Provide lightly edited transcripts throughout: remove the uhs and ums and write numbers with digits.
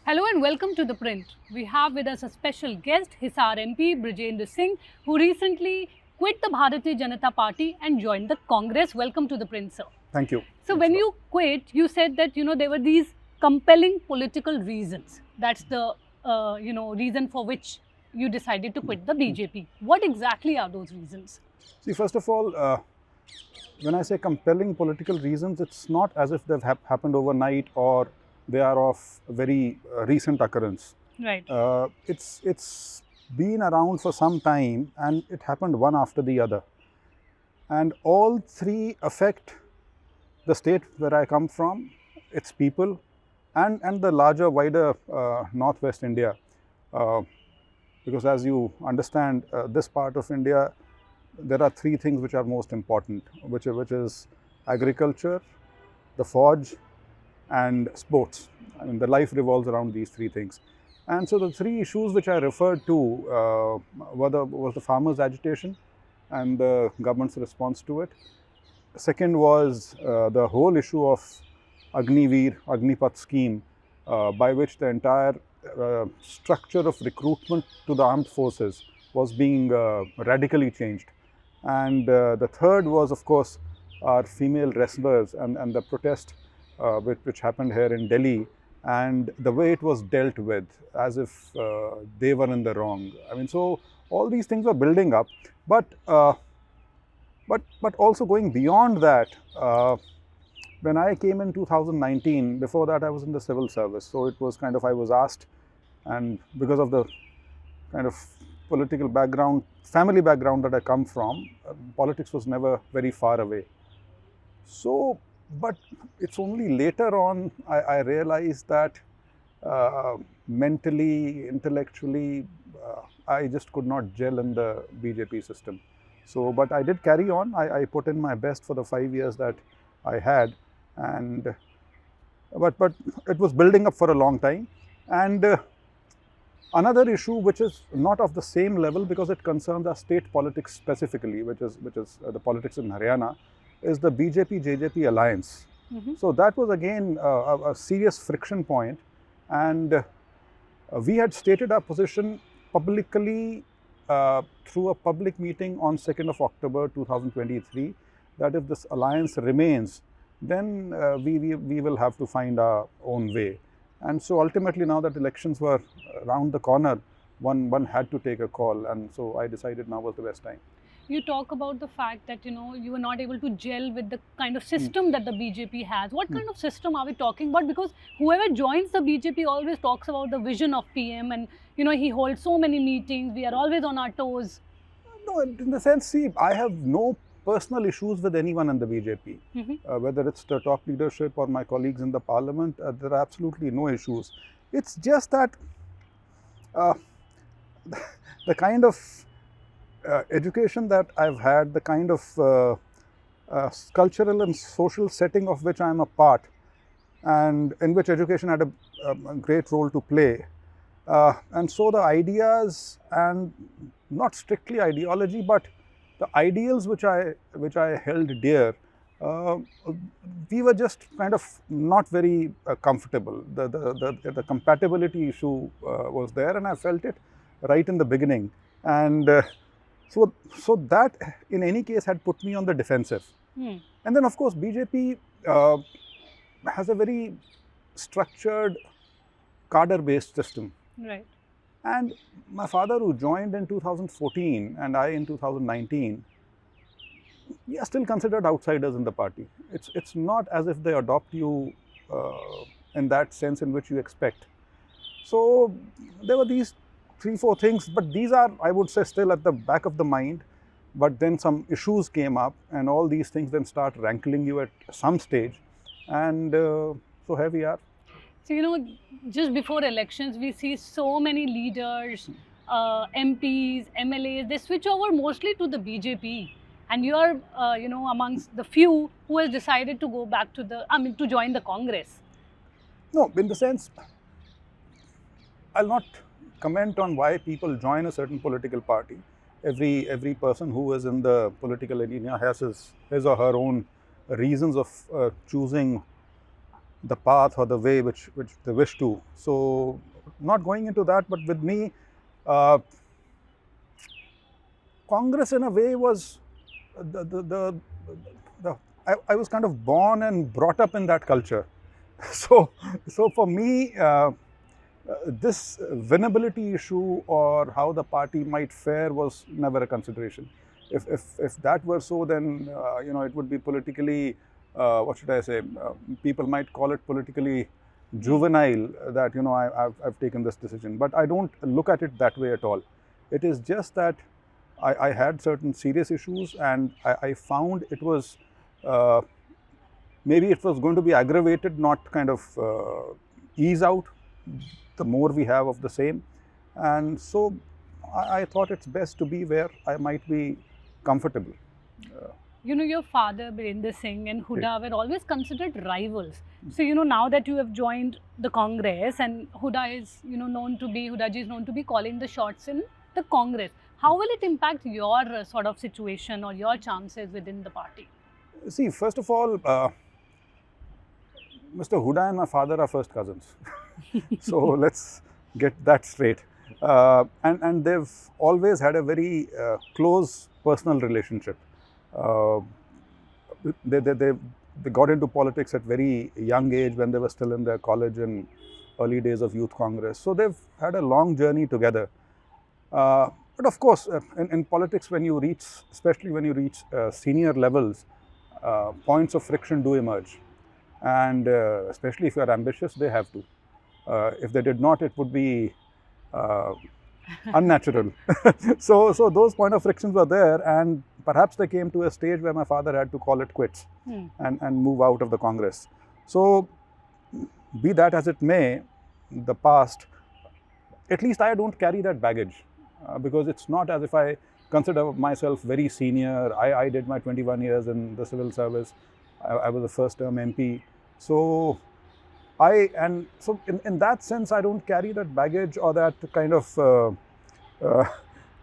Hello and welcome to ThePrint. We have with us a special guest, Hisar MP Brijendra Singh, who recently quit the Bharatiya Janata Party and joined the Congress. Welcome to ThePrint, sir. Thank you. So Thanks when a lot. you quit, you said that there were these compelling political reasons. That's the reason for which you decided to quit the BJP. What exactly are those reasons? See, first of all, when I say compelling political reasons, it's not as if they've happened overnight or they are of very recent occurrence. Right. It's been around for some time, and it happened one after the other. And all three affect the state where I come from, its people, and the larger, wider Northwest India. Because as you understand, this part of India, there are three things which are most important, which is agriculture, the forge, and sports. I mean, the life revolves around these three things. And so the three issues which I referred to was the farmers' agitation and the government's response to it. Second was the whole issue of Agnipath scheme, by which the entire structure of recruitment to the armed forces was being radically changed. And the third was, of course, our female wrestlers and the protest which happened here in Delhi, and the way it was dealt with, as if they were in the wrong. I mean, so all these things were building up, but also going beyond that. When I came in 2019, before that I was in the civil service, so it was kind of, I was asked, and because of the kind of political background, family background that I come from, politics was never very far away. So, but it's only later on I realized that mentally, intellectually, I just could not gel in the BJP system. So, but I did carry on. I put in my best for the 5 years that I had, and but it was building up for a long time. And another issue which is not of the same level, because it concerns our state politics specifically, which is the politics in Haryana, is the BJP-JJP alliance. So that was again a serious friction point, and we had stated our position publicly through a public meeting on 2nd of October 2023, that if this alliance remains, then we will have to find our own way. And so ultimately, now that elections were around the corner, one had to take a call, and so I decided now was the best time. You talk about the fact that you were not able to gel with the kind of system that the BJP has. What kind of system are we talking about? Because whoever joins the BJP always talks about the vision of PM, and he holds so many meetings. We are always on our toes. No, in the sense, see, I have no personal issues with anyone in the BJP, whether it's the top leadership or my colleagues in the parliament. There are absolutely no issues. It's just that the kind of education that I've had, the kind of cultural and social setting of which I'm a part, and in which education had a great role to play. And so the ideas, and not strictly ideology, but the ideals which I held dear, we were just kind of not very comfortable. The compatibility issue was there, and I felt it right in the beginning. And so that in any case had put me on the defensive. And then of course BJP has a very structured cadre-based system. Right. And my father, who joined in 2014 and I in 2019, we are still considered outsiders in the party. It's not as if they adopt you in that sense in which you expect. So there were these 3-4 things, but these are, I would say, still at the back of the mind. But then some issues came up, and all these things then start rankling you at some stage, and so here we are. So, just before elections, we see so many leaders, MPs, MLAs, they switch over mostly to the BJP. And you are, amongst the few who has decided to go back to to join the Congress. No, in the sense, I'll not comment on why people join a certain political party. Every person who is in the political arena has his or her own reasons of choosing the path or the way which they wish to. So, not going into that, but with me, uh, Congress in a way was the I was kind of born and brought up in that culture. So, so for me, this winnability issue or how the party might fare was never a consideration. If that were so, then it would be politically, what should I say? People might call it politically juvenile that I've taken this decision. But I don't look at it that way at all. It is just that I had certain serious issues, and I found it was uh, maybe it was going to be aggravated, not kind of ease out the more we have of the same. And so I thought it's best to be where I might be comfortable. Your father, Brijendra Singh, and Huda were always considered rivals. So, now that you have joined the Congress and Huda is, Hudaji is known to be calling the shots in the Congress. How will it impact your sort of situation or your chances within the party? See, first of all, Mr. Huda and my father are first cousins. So let's get that straight. And they've always had a very close personal relationship. Uh, they got into politics at very young age when they were still in their college and early days of youth congress. So they've had a long journey together. But of course, in politics, when you reach, especially when you reach senior levels, points of friction do emerge. And especially if you are ambitious, they have to. If they did not, it would be unnatural. So those point of frictions were there, and perhaps they came to a stage where my father had to call it quits and move out of the Congress. So, be that as it may, the past, at least I don't carry that baggage because it's not as if I consider myself very senior. I did my 21 years in the civil service. I was a first term MP. So, in that sense, I don't carry that baggage or that kind of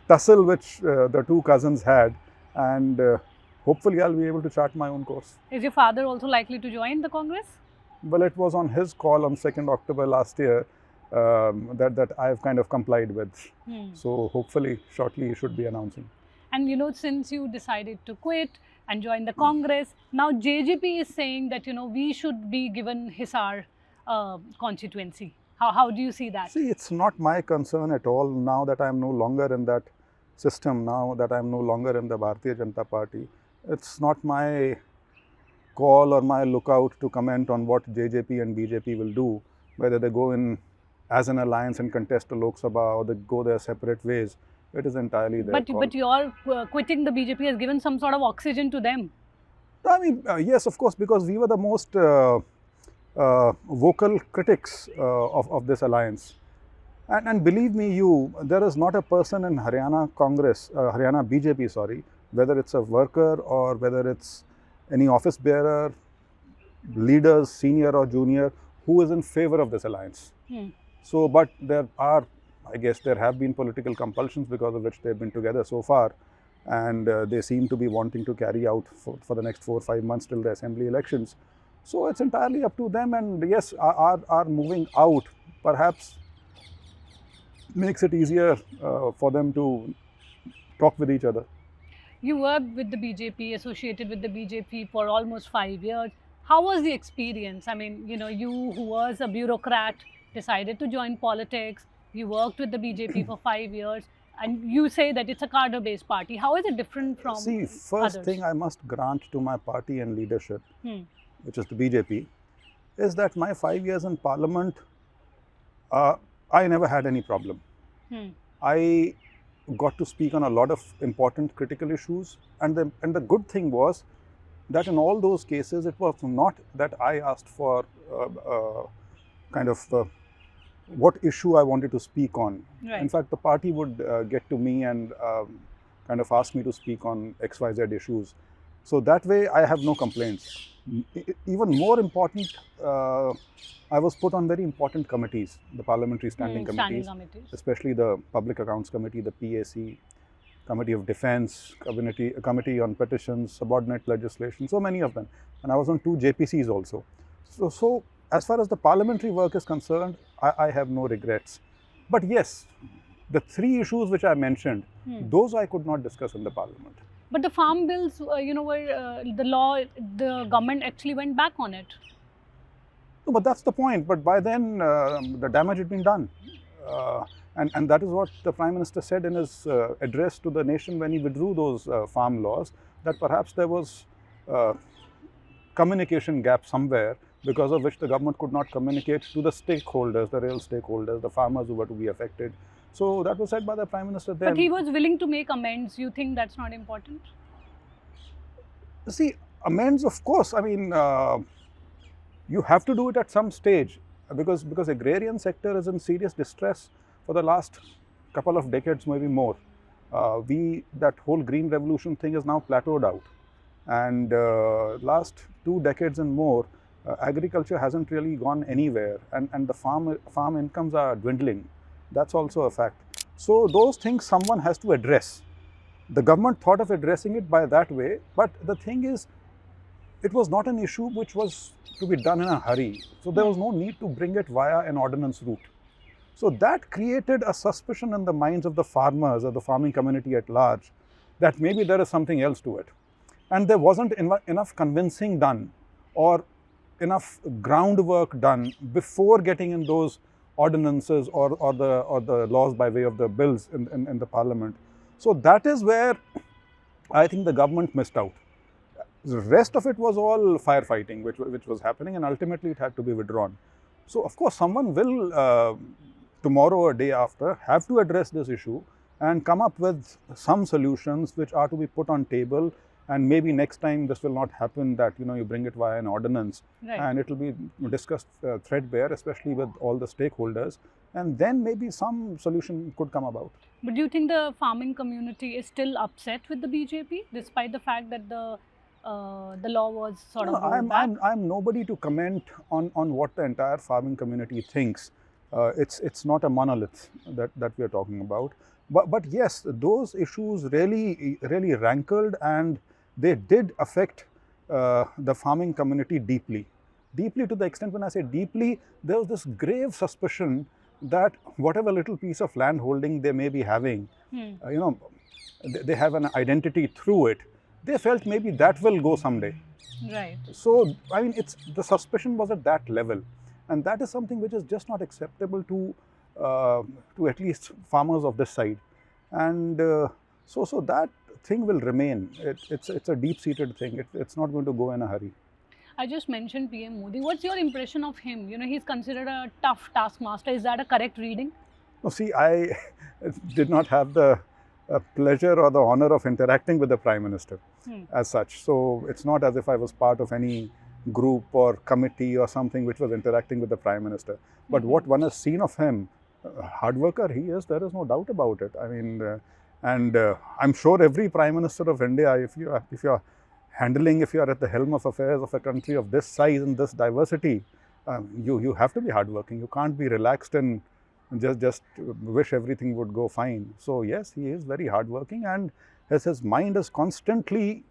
tussle which the two cousins had, and hopefully I'll be able to chart my own course. Is your father also likely to join the Congress? Well, it was on his call on 2nd October last year that I've kind of complied with. So hopefully shortly he should be announcing. And since you decided to quit and join the Congress, now JJP is saying that we should be given Hisar constituency. How do you see that? See, it's not my concern at all now that I'm no longer in that system, now that I'm no longer in the Bharatiya Janata Party. It's not my call or my lookout to comment on what JJP and BJP will do, whether they go in as an alliance and contest a Lok Sabha or they go their separate ways. It is entirely their call. But your quitting the BJP has given some sort of oxygen to them. I mean, yes, of course, because we were the most vocal critics of this alliance. And believe me, there is not a person in Haryana Congress, Haryana BJP, sorry, whether it's a worker or whether it's any office bearer, leaders, senior or junior, who is in favor of this alliance. So, but I guess there have been political compulsions because of which they've been together so far, and they seem to be wanting to carry out for the next 4 or 5 months till the assembly elections. So it's entirely up to them, and yes, our moving out perhaps makes it easier for them to talk with each other. You were with the BJP, associated with the BJP for almost 5 years. How was the experience? I mean, you who was a bureaucrat decided to join politics. You worked with the BJP for 5 years, and you say that it's a cadre-based party. How is it different from See, first others? thing I must grant to my party and leadership, which is the BJP, is that my 5 years in Parliament, I never had any problem. I got to speak on a lot of important critical issues, and the good thing was that in all those cases, it was not that I asked for kind of what issue I wanted to speak on. Right. In fact, the party would get to me and kind of ask me to speak on XYZ issues. So that way, I have no complaints. Even more important, I was put on very important committees, the parliamentary standing committees, especially the Public Accounts Committee, the PAC, Committee of Defence, Committee on Petitions, Subordinate Legislation, so many of them. And I was on 2 JPCs also. So as far as the parliamentary work is concerned, I have no regrets. But yes, the three issues which I mentioned, those I could not discuss in the parliament. But the farm bills, were the law, the government actually went back on it. No, but that's the point. But by then, the damage had been done. And that is what the Prime Minister said in his address to the nation when he withdrew those farm laws, that perhaps there was communication gap somewhere, because of which the government could not communicate to the stakeholders, the real stakeholders, the farmers who were to be affected. So that was said by the Prime Minister then. But he was willing to make amends. You think that's not important? See, amends, of course. I mean, you have to do it at some stage, because agrarian sector is in serious distress for the last couple of decades, maybe more. That whole green revolution thing is now plateaued out, and last 2 decades and more, agriculture hasn't really gone anywhere, and the farm incomes are dwindling. That's also a fact. So those things someone has to address. The government thought of addressing it by that way, but the thing is, it was not an issue which was to be done in a hurry. So there was no need to bring it via an ordinance route. So that created a suspicion in the minds of the farmers or the farming community at large, that maybe there is something else to it. And there wasn't enough convincing done, or enough groundwork done before getting in those ordinances or the laws by way of the bills in the parliament. So that is where I think the government missed out. The rest of it was all firefighting which was happening, and ultimately it had to be withdrawn. So of course someone will tomorrow or day after have to address this issue and come up with some solutions which are to be put on table, and maybe next time this will not happen, that you bring it via an ordinance, Right. and it will be discussed threadbare, especially with all the stakeholders, and then maybe some solution could come about. But do you think the farming community is still upset with the BJP, despite the fact that the law was sort of rolled back? I'm nobody to comment on what the entire farming community thinks. It's not a monolith that we are talking about. But yes, those issues really rankled, and they did affect the farming community deeply. Deeply, to the extent, when I say deeply, there was this grave suspicion that whatever little piece of land holding they may be having, they have an identity through it. They felt maybe that will go someday. Right. So, I mean, the suspicion was at that level, and that is something which is just not acceptable to at least farmers of this side. And so that thing will remain. It's a deep-seated thing. It's not going to go in a hurry. I just mentioned PM Modi. What's your impression of him? He's considered a tough taskmaster. Is that a correct reading? No, see, I did not have the pleasure or the honor of interacting with the Prime Minister as such. So it's not as if I was part of any group or committee or something which was interacting with the Prime Minister. But what one has seen of him, hard worker he is, there is no doubt about it. I mean, I'm sure every Prime Minister of India, if you are at the helm of affairs of a country of this size and this diversity, you have to be hardworking. You can't be relaxed and just wish everything would go fine. So yes, he is very hardworking, and his mind is constantly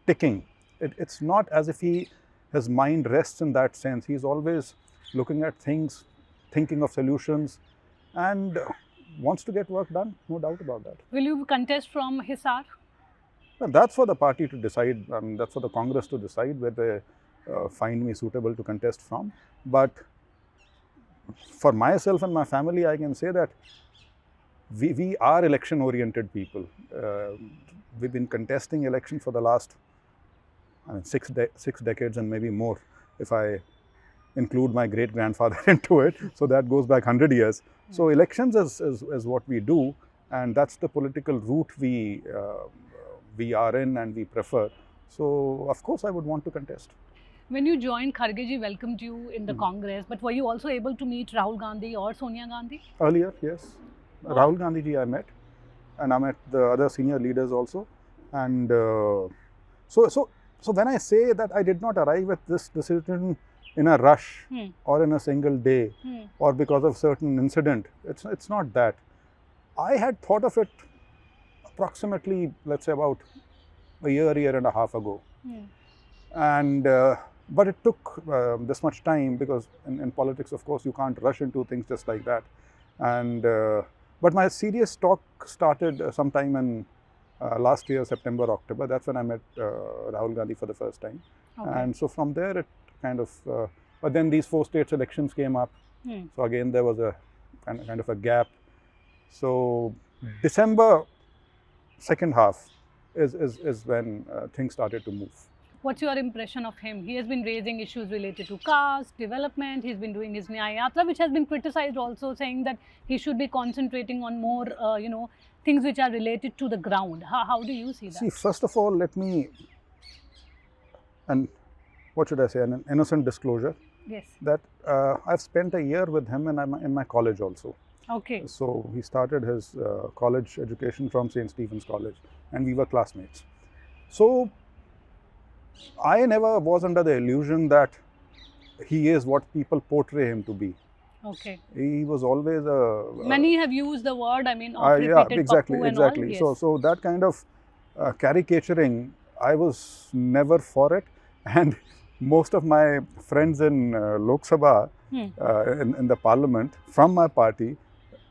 ticking. It's not as if his mind rests in that sense. He's always looking at things, thinking of solutions, and wants to get work done, no doubt about that. Will you contest from Hisar? Well, that's for the party to decide. That's for the Congress to decide whether they find me suitable to contest from. But for myself and my family, I can say that we are election-oriented people. We've been contesting election for the last 6 decades and maybe more, if I include my great-grandfather into it. So that goes back 100 years. So elections is what we do, and that's the political route we are in and we prefer. So of course I would want to contest. When you joined, Kharge ji welcomed you in the Congress, but were you also able to meet Rahul Gandhi or Sonia Gandhi? Earlier, yes. Rahul Gandhi ji I met, and I met the other senior leaders also. And so when I say that I did not arrive at this decision in a rush or in a single day or because of certain incident, it's not that. I had thought of it approximately, let's say, about a year and a half ago. And But it took this much time because in politics, of course, you can't rush into things just like that. And but my serious talk started sometime in last year, September, October. That's when I met Rahul Gandhi for the first time. Okay. And so from there, it kind of. But then these 4 states elections came up. So again, there was a kind of a gap. So December second half is when things started to move. What's your impression of him? He has been raising issues related to caste, development. He's been doing his Nyaya Yatra, which has been criticized also, saying that he should be concentrating on more, things which are related to the ground. How do you see that? See, first of all, let me, and what should I say, an innocent disclosure, Yes. that I've spent a year with him in my college also. Okay. So he started his college education from St. Stephen's College, and we were classmates. So I never was under the illusion that he is what people portray him to be. Okay. He was always a... Many have used the word, of yeah, repeated exactly, Pappu and exactly. all. Yes. So that kind of caricaturing, I was never for it. And most of my friends in Lok Sabha, in the parliament, from my party,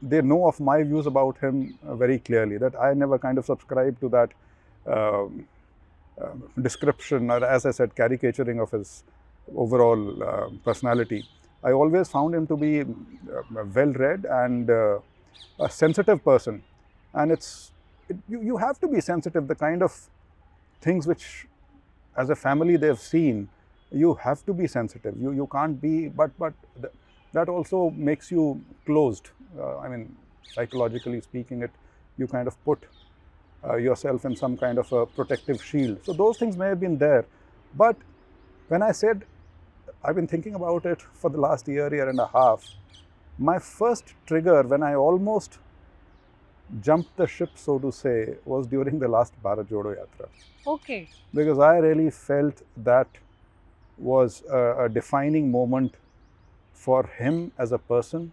they know of my views about him very clearly, that I never kind of subscribed to that description, or as I said, caricaturing of his overall personality. I always found him to be well-read and a sensitive person. And you have to be sensitive. The kind of things which, as a family, they've seen, you have to be sensitive. You can't be, but that also makes you closed. I mean, psychologically speaking, you kind of put yourself in some kind of a protective shield. So those things may have been there. But when I said, I've been thinking about it for the last year and a half, my first trigger when I almost jumped the ship, so to say, was during the last Bharat Jodo Yatra. Okay. Because I really felt that was a defining moment for him as a person,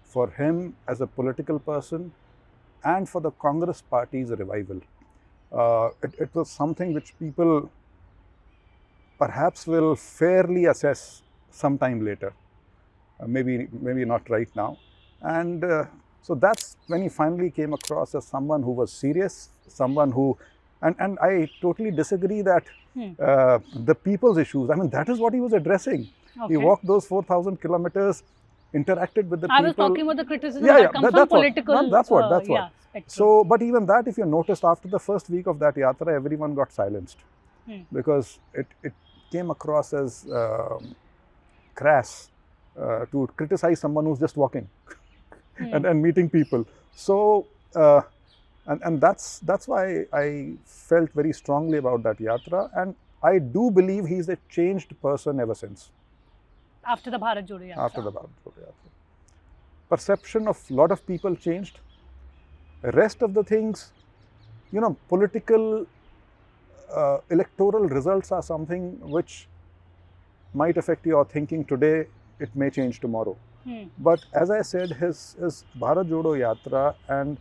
for him as a political person, and for the Congress party's revival. It was something which people perhaps will fairly assess sometime later, maybe not right now. And so that's when he finally came across as someone who was serious, someone who, and I totally disagree that the people's issues, I mean, that is what he was addressing. Okay. He walked those 4,000 kilometers, interacted with the people. I was talking about the criticism that comes from political. That's what. Yeah, so, but even that, if you noticed, after the first week of that yatra, everyone got silenced because it came across as crass to criticize someone who's just walking and meeting people. So, and that's why I felt very strongly about that yatra, and I do believe he's a changed person ever since. After the Bharat Jodo Yatra. After the Bharat Jodo Yatra. Perception of a lot of people changed. The rest of the things, political, electoral results are something which might affect your thinking today, it may change tomorrow. But as I said, his Bharat Jodo Yatra and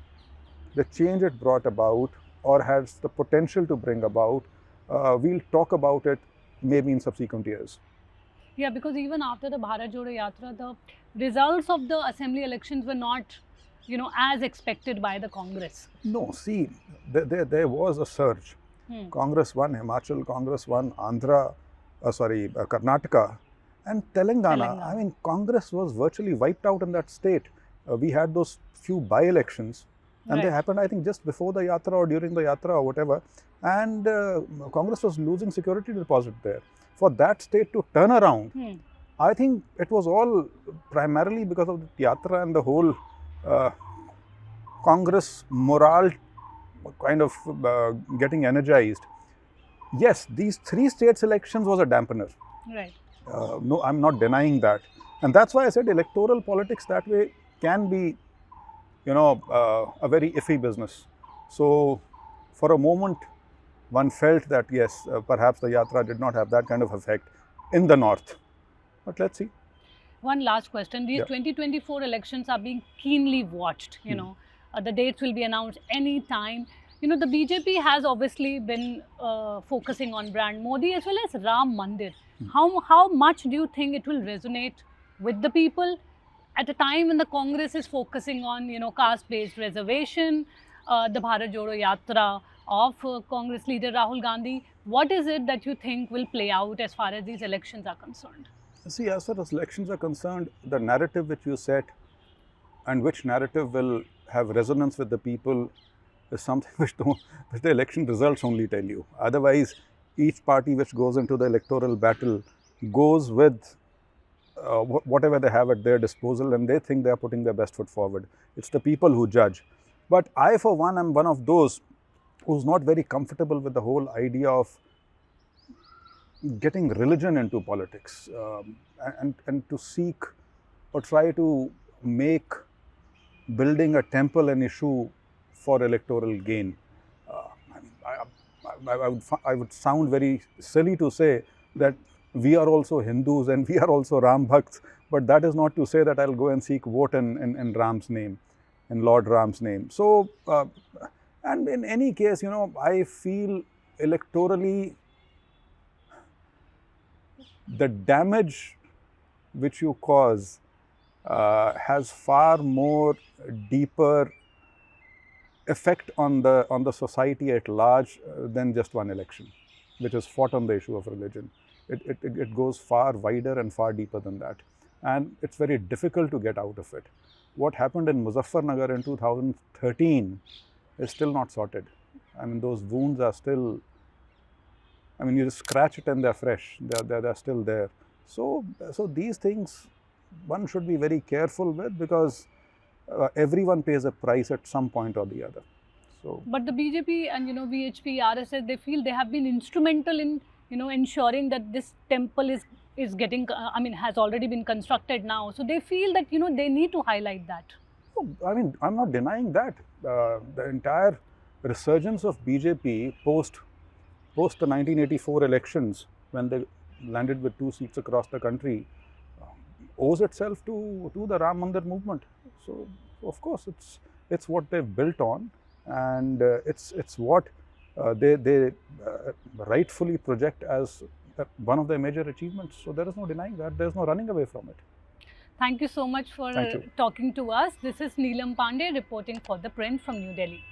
the change it brought about, or has the potential to bring about, we'll talk about it maybe in subsequent years. Yeah, because even after the Bharat Jodo Yatra, the results of the assembly elections were not, as expected by the Congress. No, see, there was a surge. Congress won Himachal, Congress won Andhra, Karnataka, and Telangana. I mean, Congress was virtually wiped out in that state. We had those few by-elections, and they happened, I think, just before the yatra or during the yatra or whatever. And Congress was losing security deposit there. For that state to turn around, I think it was all primarily because of the yatra and the whole Congress morale kind of getting energized. Yes, these 3 states elections was a dampener. Right. No, I'm not denying that. And that's why I said electoral politics that way can be, a very iffy business. So for a moment, one felt that yes, perhaps the yatra did not have that kind of effect in the north. But let's see. One last question. These 2024 elections are being keenly watched, the dates will be announced any time. the BJP has obviously been focusing on brand Modi as well as Ram Mandir. How much do you think it will resonate with the people at a time when the Congress is focusing on caste-based reservation, the Bharat Jodo Yatra of Congress leader Rahul Gandhi? What is it that you think will play out as far as these elections are concerned? See, as far as elections are concerned, the narrative which you set and which narrative will have resonance with the people is something which the election results only tell you. Otherwise, each party which goes into the electoral battle goes with whatever they have at their disposal, and they think they are putting their best foot forward. It's the people who judge. But I, for one, am one of those who's not very comfortable with the whole idea of getting religion into politics, and to seek or try to make building a temple an issue for electoral gain. I would sound very silly to say that we are also Hindus and we are also Ram Bhakts, but that is not to say that I'll go and seek vote in Ram's name, in Lord Ram's name. So, and in any case, I feel electorally the damage which you cause has far more deeper effect on the society at large than just one election, which is fought on the issue of religion. It goes far wider and far deeper than that, and it's very difficult to get out of it. What happened in Muzaffarnagar in 2013 is still not sorted. I mean, those wounds are still, I mean, you just scratch it and they're fresh, they're still there. So these things one should be very careful with, because everyone pays a price at some point or the other. So, but the BJP and VHP, RSS, they feel they have been instrumental in ensuring that this temple is getting, has already been constructed now. So they feel that they need to highlight that. I mean, I'm not denying that. The entire resurgence of BJP post the 1984 elections, when they landed with 2 seats across the country, owes itself to the Ram Mandir movement. So of course it's what they've built on, and it's what they rightfully project as one of their major achievements. So there is no denying that. There is no running away from it. Thank you so much for talking to us. This is Neelam Pandey reporting for ThePrint from New Delhi.